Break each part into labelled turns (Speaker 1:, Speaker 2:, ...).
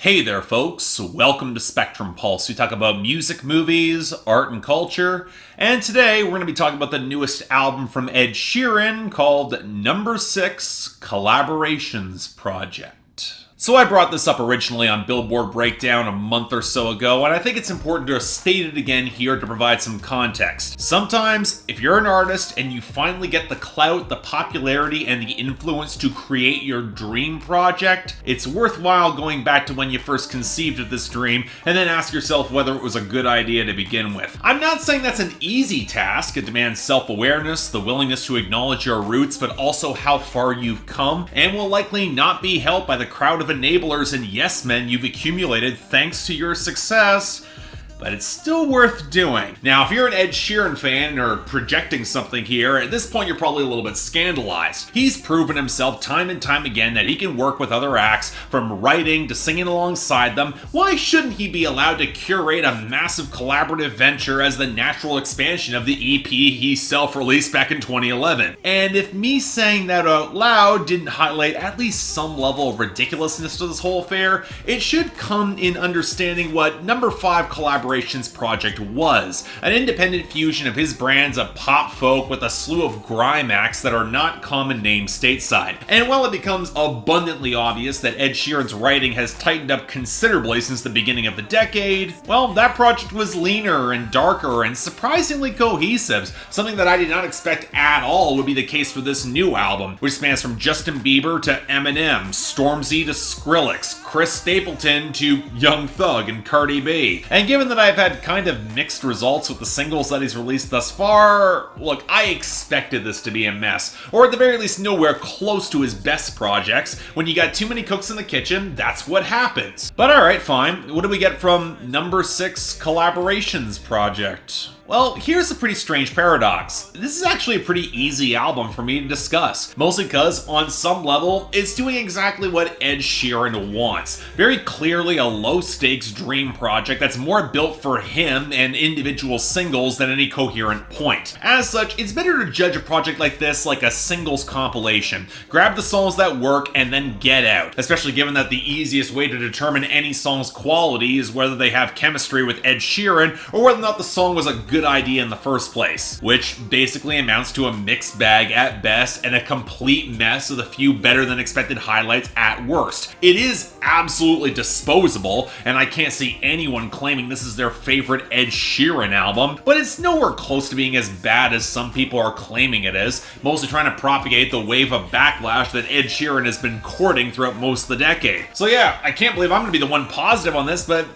Speaker 1: Hey there, folks. Welcome to Spectrum Pulse. We talk about music, movies, art, and culture. And today we're going to be talking about the newest album from Ed Sheeran called No.6 Collaborations Project. So I brought this up originally on Billboard Breakdown a month or so ago, and I think it's important to state it again here to provide some context. Sometimes, if you're an artist and you finally get the clout, the popularity, and the influence to create your dream project, it's worthwhile going back to when you first conceived of this dream and then ask yourself whether it was a good idea to begin with. I'm not saying that's an easy task. It demands self-awareness, the willingness to acknowledge your roots, but also how far you've come, and will likely not be helped by the crowd of enablers and yes men you've accumulated thanks to your success, but it's still worth doing. Now, if you're an Ed Sheeran fan or projecting something here, at this point you're probably a little bit scandalized. He's proven himself time and time again that he can work with other acts, from writing to singing alongside them. Why shouldn't he be allowed to curate a massive collaborative venture as the natural expansion of the EP he self-released back in 2011? And if me saying that out loud didn't highlight at least some level of ridiculousness to this whole affair, it should come in understanding what No.5 Collaborations Project was, an independent fusion of his brands of pop folk with a slew of grime acts that are not common names stateside. And while it becomes abundantly obvious that Ed Sheeran's writing has tightened up considerably since the beginning of the decade, well, that project was leaner and darker and surprisingly cohesive, something that I did not expect at all would be the case for this new album, which spans from Justin Bieber to Eminem, Stormzy to Skrillex, Chris Stapleton to Young Thug and Cardi B. And given that I've had kind of mixed results with the singles that he's released thus far, look, I expected this to be a mess, or at the very least nowhere close to his best projects. When you got too many cooks in the kitchen, that's what happens. But alright, fine. What do we get from No.6 Collaborations Project? Well, here's a pretty strange paradox. This is actually a pretty easy album for me to discuss, mostly because, on some level, it's doing exactly what Ed Sheeran wants. Very clearly a low-stakes dream project that's more built for him and individual singles than any coherent point. As such, it's better to judge a project like this like a singles compilation. Grab the songs that work and then get out, especially given that the easiest way to determine any song's quality is whether they have chemistry with Ed Sheeran or whether or not the song was a good idea in the first place, which basically amounts to a mixed bag at best and a complete mess with a few better than expected highlights at worst. It is absolutely disposable, and I can't see anyone claiming this is their favorite Ed Sheeran album, but it's nowhere close to being as bad as some people are claiming it is, mostly trying to propagate the wave of backlash that Ed Sheeran has been courting throughout most of the decade. So yeah, I can't believe I'm going to be the one positive on this, but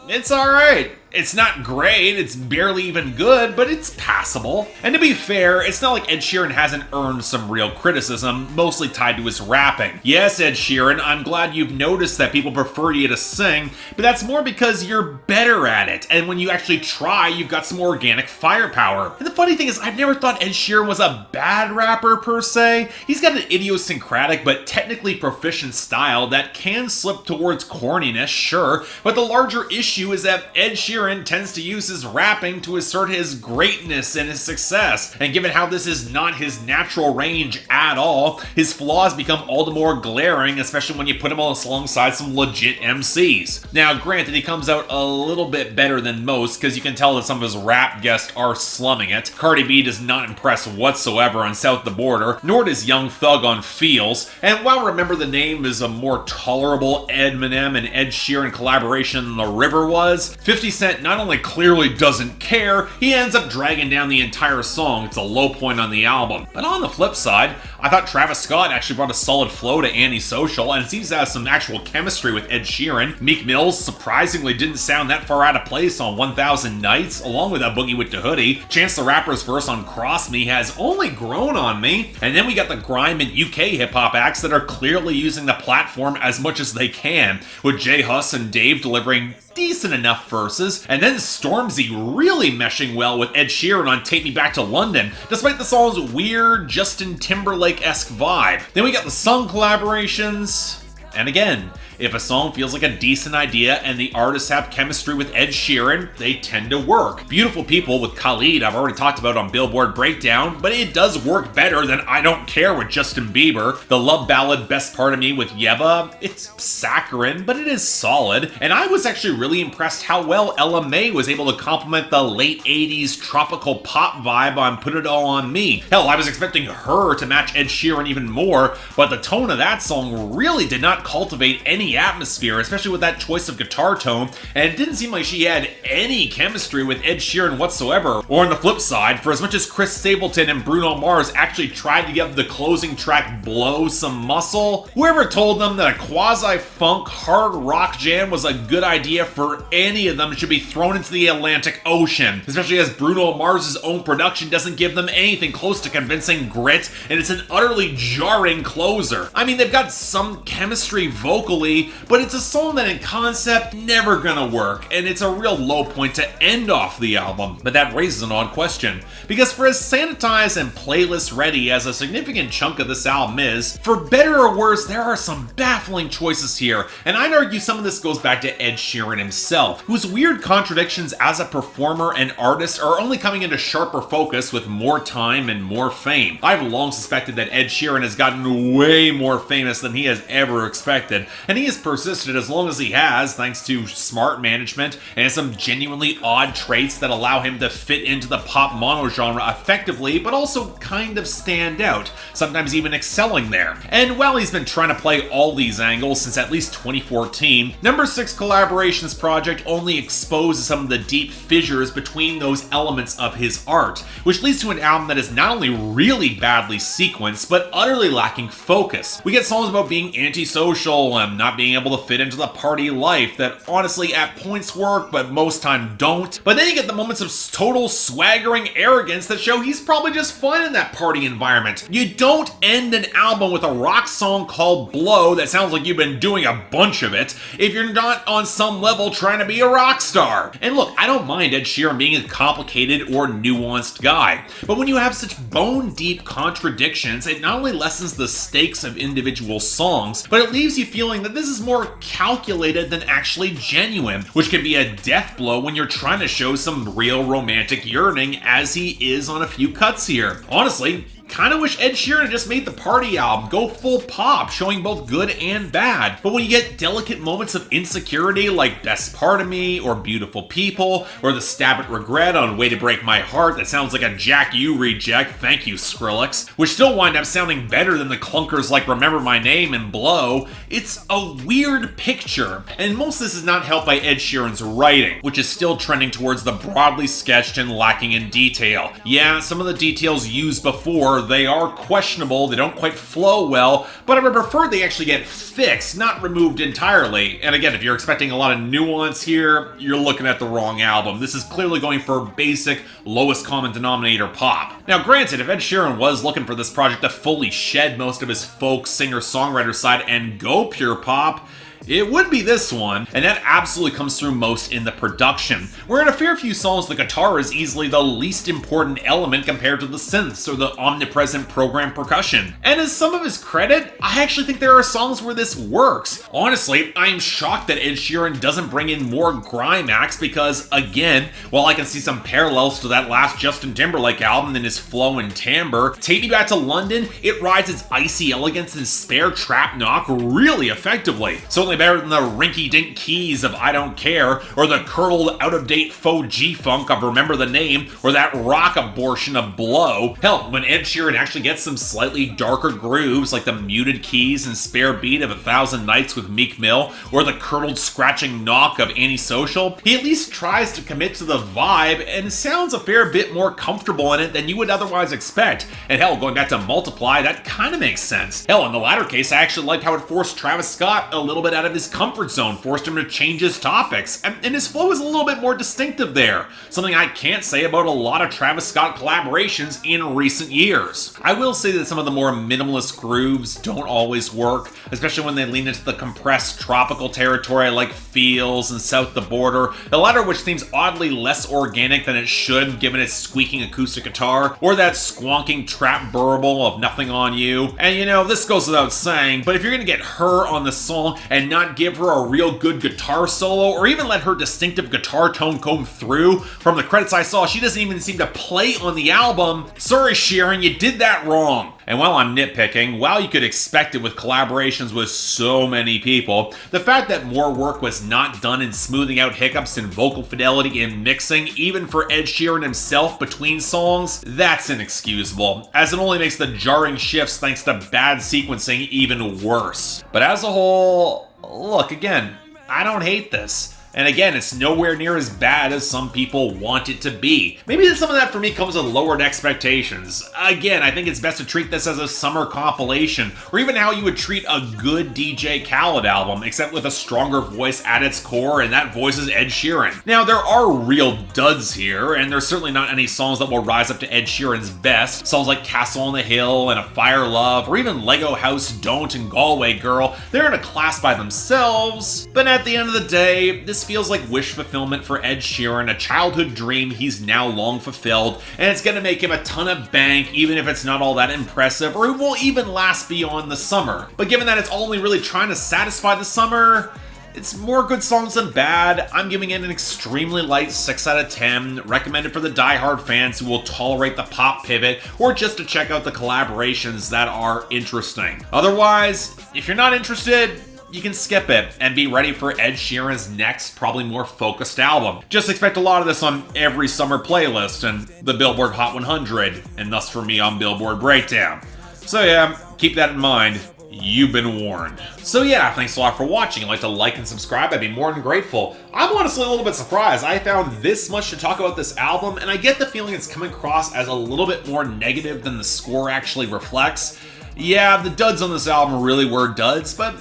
Speaker 1: it's alright. It's not great, it's barely even good, but it's passable. And to be fair, it's not like Ed Sheeran hasn't earned some real criticism, mostly tied to his rapping. Yes, Ed Sheeran, I'm glad you've noticed that people prefer you to sing, but that's more because you're better at it, and when you actually try, you've got some organic firepower. And the funny thing is, I've never thought Ed Sheeran was a bad rapper per se. He's got an idiosyncratic but technically proficient style that can slip towards corniness, sure, but the larger issue is that Ed Sheeran tends to use his rapping to assert his greatness and his success, and given how this is not his natural range at all, his flaws become all the more glaring, especially when you put him alongside some legit MCs. Now, granted, he comes out a little bit better than most, because you can tell that some of his rap guests are slumming it. Cardi B does not impress whatsoever on South the Border, nor does Young Thug on Feels, and while Remember the Name is a more tolerable Eminem and Ed Sheeran collaboration than The River was, 50 Cent not only clearly doesn't care, he ends up dragging down the entire song. It's a low point on the album. But on the flip side, I thought Travis Scott actually brought a solid flow to Antisocial, and it seems to have some actual chemistry with Ed Sheeran. Meek Mills surprisingly didn't sound that far out of place on 1000 Nights, along with A Boogie with the Hoodie. Chance the Rapper's verse on Cross Me has only grown on me. And then we got the grime and UK hip-hop acts that are clearly using the platform as much as they can, with J Hus and Dave delivering decent enough verses, and then Stormzy really meshing well with Ed Sheeran on Take Me Back to London, despite the song's weird Justin Timberlake-esque vibe. Then we got the song collaborations, and again, If a song feels like a decent idea and the artists have chemistry with Ed Sheeran, they tend to work. Beautiful People with Khalid I've already talked about on Billboard Breakdown, but it does work better than I Don't Care with Justin Bieber. The love ballad Best Part of Me with Yebba, it's saccharine, but it is solid. And I was actually really impressed how well Ella May was able to complement the late 80s tropical pop vibe on Put It All On Me. Hell, I was expecting her to match Ed Sheeran even more, but the tone of that song really did not cultivate any atmosphere, especially with that choice of guitar tone, and it didn't seem like she had any chemistry with Ed Sheeran whatsoever. Or on the flip side, for as much as Chris Stapleton and Bruno Mars actually tried to give the closing track Blow some muscle, whoever told them that a quasi-funk hard rock jam was a good idea for any of them should be thrown into the Atlantic Ocean, especially as Bruno Mars' own production doesn't give them anything close to convincing grit, and it's an utterly jarring closer. I mean, they've got some chemistry vocally, but it's a song that in concept never gonna work, and it's a real low point to end off the album. But that raises an odd question, because for as sanitized and playlist ready as a significant chunk of this album is, for better or worse, there are some baffling choices here, and I'd argue some of this goes back to Ed Sheeran himself, whose weird contradictions as a performer and artist are only coming into sharper focus with more time and more fame. I've long suspected that Ed Sheeran has gotten way more famous than he has ever expected, and he has persisted as long as he has thanks to smart management and some genuinely odd traits that allow him to fit into the pop mono genre effectively, but also kind of stand out, sometimes even excelling there. And while he's been trying to play all these angles since at least 2014, No.6 Collaborations Project only exposes some of the deep fissures between those elements of his art, which leads to an album that is not only really badly sequenced, but utterly lacking focus. We get songs about being antisocial and not being able to fit into the party life that honestly at points work, but most time don't. But then you get the moments of total swaggering arrogance that show he's probably just fine in that party environment. You don't end an album with a rock song called Blow that sounds like you've been doing a bunch of it if you're not on some level trying to be a rock star. And look, I don't mind Ed Sheeran being a complicated or nuanced guy, but when you have such bone-deep contradictions, it not only lessens the stakes of individual songs, but it leaves you feeling that this is more calculated than actually genuine, which can be a death blow when you're trying to show some real romantic yearning, as he is on a few cuts here. Honestly, kinda wish Ed Sheeran just made the party album go full pop, showing both good and bad. But when you get delicate moments of insecurity like Best Part of Me or Beautiful People, or the stab at regret on Way to Break My Heart that sounds like a Jack U reject, thank you Skrillex, which still wind up sounding better than the clunkers like Remember My Name and Blow, it's a weird picture. And most of this is not helped by Ed Sheeran's writing, which is still trending towards the broadly sketched and lacking in detail. Yeah, some of the details used before, they are questionable, they don't quite flow well, but I would prefer they actually get fixed, not removed entirely. And again, if you're expecting a lot of nuance here, you're looking at the wrong album. This is clearly going for basic, lowest common denominator pop. Now granted, if Ed Sheeran was looking for this project to fully shed most of his folk singer-songwriter side and go pure pop, it would be this one, and that absolutely comes through most in the production, where in a fair few songs the guitar is easily the least important element compared to the synths or the omnipresent programmed percussion. And as some of his credit, I actually think there are songs where this works. Honestly, I'm shocked that Ed Sheeran doesn't bring in more grime acts because, again, while I can see some parallels to that last Justin Timberlake album in his flow and timbre, Take Me Back to London, it rides its icy elegance and spare trap knock really effectively. Certainly better than the rinky-dink keys of I Don't Care, or the curled, out-of-date faux G-funk of Remember the Name, or that rock abortion of Blow. Hell, when Ed Sheeran actually gets some slightly darker grooves, like the muted keys and spare beat of 1,000 Nights with Meek Mill, or the curdled, scratching knock of Antisocial, he at least tries to commit to the vibe, and sounds a fair bit more comfortable in it than you would otherwise expect. And hell, going back to Multiply, that kinda makes sense. Hell, in the latter case, I actually liked how it forced Travis Scott a little bit out of his comfort zone, forced him to change his topics, and his flow is a little bit more distinctive there, something I can't say about a lot of Travis Scott collaborations in recent years. I will say that some of the more minimalist grooves don't always work, especially when they lean into the compressed tropical territory like Feels and South the Border, the latter of which seems oddly less organic than it should given its squeaking acoustic guitar, or that squonking trap burble of Nothing on You. And you know, this goes without saying, but if you're gonna get her on the song and and not give her a real good guitar solo, or even let her distinctive guitar tone come through. From the credits I saw, she doesn't even seem to play on the album. Sorry, Sheeran, you did that wrong. And while I'm nitpicking, while you could expect it with collaborations with so many people, the fact that more work was not done in smoothing out hiccups in vocal fidelity and mixing, even for Ed Sheeran himself between songs, that's inexcusable, as it only makes the jarring shifts thanks to bad sequencing even worse. But as a whole, look, again, I don't hate this. And again, it's nowhere near as bad as some people want it to be. Maybe some of that for me comes with lowered expectations. Again, I think it's best to treat this as a summer compilation, or even how you would treat a good DJ Khalid album, except with a stronger voice at its core, and that voice is Ed Sheeran. Now, there are real duds here, and there's certainly not any songs that will rise up to Ed Sheeran's best. Songs like Castle on the Hill and A Fire Love, or even Lego House Don't and Galway Girl, they're in a class by themselves. But at the end of the day, this feels like wish fulfillment for Ed Sheeran, a childhood dream he's now long fulfilled, and it's gonna make him a ton of bank, even if it's not all that impressive, or it won't even last beyond the summer. But given that it's only really trying to satisfy the summer, it's more good songs than bad. I'm giving it an extremely light 6 out of 10, recommended for the die-hard fans who will tolerate the pop pivot, or just to check out the collaborations that are interesting. Otherwise, if you're not interested, you can skip it and be ready for Ed Sheeran's next, probably more focused album. Just expect a lot of this on every summer playlist and the Billboard Hot 100, and thus for me on Billboard Breakdown. So yeah, keep that in mind. You've been warned. So yeah, thanks a lot for watching. If you'd like to like and subscribe, I'd be more than grateful. I'm honestly a little bit surprised. I found this much to talk about this album, and I get the feeling it's coming across as a little bit more negative than the score actually reflects. Yeah, the duds on this album really were duds, but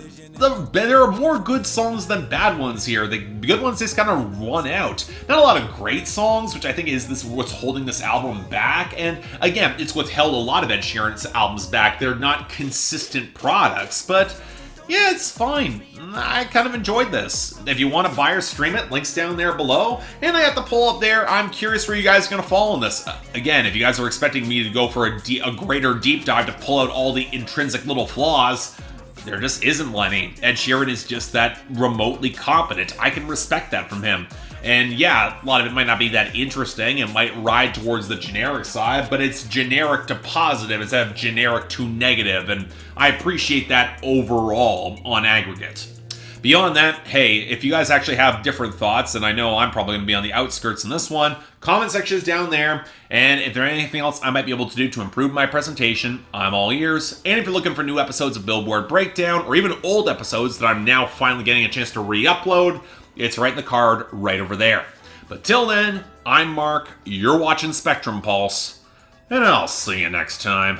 Speaker 1: there are more good songs than bad ones here. The good ones just kind of run out. Not a lot of great songs, which I think is what's holding this album back. And again, it's what's held a lot of Ed Sheeran's albums back. They're not consistent products, but yeah, it's fine. I kind of enjoyed this. If you want to buy or stream it, links down there below. And I have the poll up there. I'm curious where you guys are going to fall on this. Again, if you guys are expecting me to go for a greater deep dive to pull out all the intrinsic little flaws, there just isn't plenty. Ed Sheeran is just that remotely competent. I can respect that from him. And yeah, a lot of it might not be that interesting. It might ride towards the generic side, but it's generic to positive instead of generic to negative, and I appreciate that overall on aggregate. Beyond that, hey, if you guys actually have different thoughts, and I know I'm probably going to be on the outskirts in this one, comment section is down there, and if there's anything else I might be able to do to improve my presentation, I'm all ears. And if you're looking for new episodes of Billboard Breakdown, or even old episodes that I'm now finally getting a chance to re-upload, it's right in the card right over there. But till then, I'm Mark, you're watching Spectrum Pulse, and I'll see you next time.